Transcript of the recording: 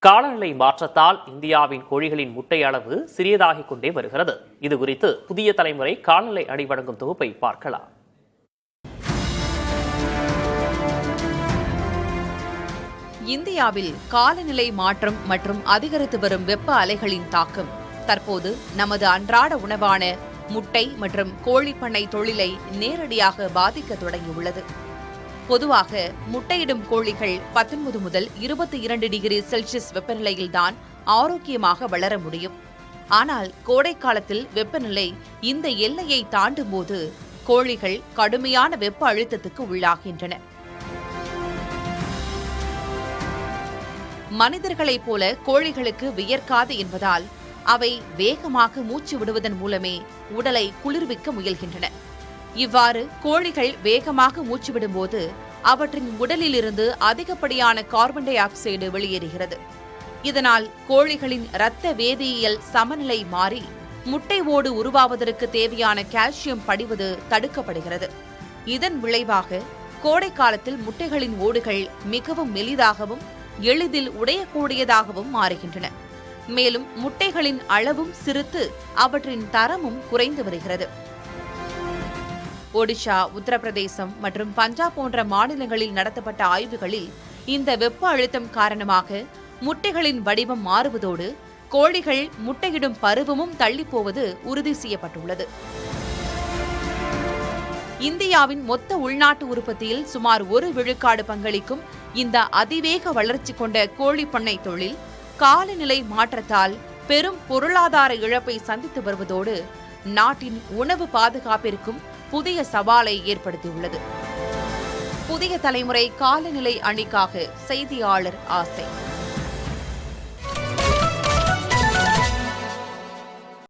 காலநிலை மாற்றத்தால் இந்தியாவின் கோழிகளின் முட்டை அளவு சிறியதாகிக் கொண்டே வருகிறது. இதுகுறித்து புதிய தலைமுறை காலநிலை அணி வழங்கும் தொகுப்பை பார்க்கலாம். இந்தியாவில் காலநிலை மாற்றம் மற்றும் அதிகரித்து வரும் வெப்ப அலைகளின் தாக்கம் தற்போது நமது அன்றாட உணவான முட்டை மற்றும் கோழிப்பண்ணை தொழிலை நேரடியாக பாதிக்க தொடங்கியுள்ளது. பொதுவாக முட்டையிடும் கோழிகள் 19 முதல் 22 டிகிரி செல்சியஸ் வெப்பநிலையில்தான் ஆரோக்கியமாக வளர முடியும். ஆனால் கோடை காலத்தில் வெப்பநிலை இந்த எல்லையை தாண்டும் போது கோழிகள் கடுமையான வெப்ப அழுத்தத்துக்கு உள்ளாகின்றன. மனிதர்களைப் போல கோழிகளுக்கு வியர்க்காது என்பதால் அவை வேகமாக மூச்சு விடுவதன் மூலமே உடலை குளிர்விக்க முயல்கின்றன. இவ்வாறு கோழிகள் வேகமாக மூச்சுவிடும்போது அவற்றின் உடலிலிருந்து அதிகப்படியான கார்பன் டை ஆக்சைடு வெளியேறுகிறது. இதனால் கோழிகளின் இரத்த வேதியியல் சமநிலை மாறி முட்டை ஓடு உருவாவதற்கு தேவையான கால்சியம் படிவது தடுக்கப்படுகிறது. இதன் விளைவாக கோடை காலத்தில் முட்டைகளின் ஓடுகள் மிகவும் மெலிதாகவும் எளிதில் உடையக்கூடியதாகவும் மாறுகின்றன. மேலும் முட்டைகளின் அளவும் சிறுத்து அவற்றின் தரமும் குறைந்து வருகிறது. ஒடிஷா, உத்தரப்பிரதேசம் மற்றும் பஞ்சாப் போன்ற மாநிலங்களில் நடத்தப்பட்ட ஆய்வுகளில் இந்த வெப்ப அழுத்தம் காரணமாக முட்டைகளின் வடிவம் மாறுவதோடு கோழிகள் முட்டையிடும் பருவமும் தள்ளிப்போவது உறுதி செய்யப்பட்டுள்ளது. இந்தியாவின் மொத்த உள்நாட்டு உற்பத்தியில் சுமார் 1 விழுக்காடு பங்களிக்கும் இந்த அதிவேக வளர்ச்சி கொண்ட கோழிப்பண்ணை தொழில் காலநிலை மாற்றத்தால் பெரும் பொருளாதார இழப்பை சந்தித்து வருவதோடு நாட்டின் உணவு பாதுகாப்பிற்கும் புதிய சவாலை ஏற்படுத்தியுள்ளது. புதிய தலைமுறை காலநிலை அணிக்காக செய்தியாளர் ஆசை.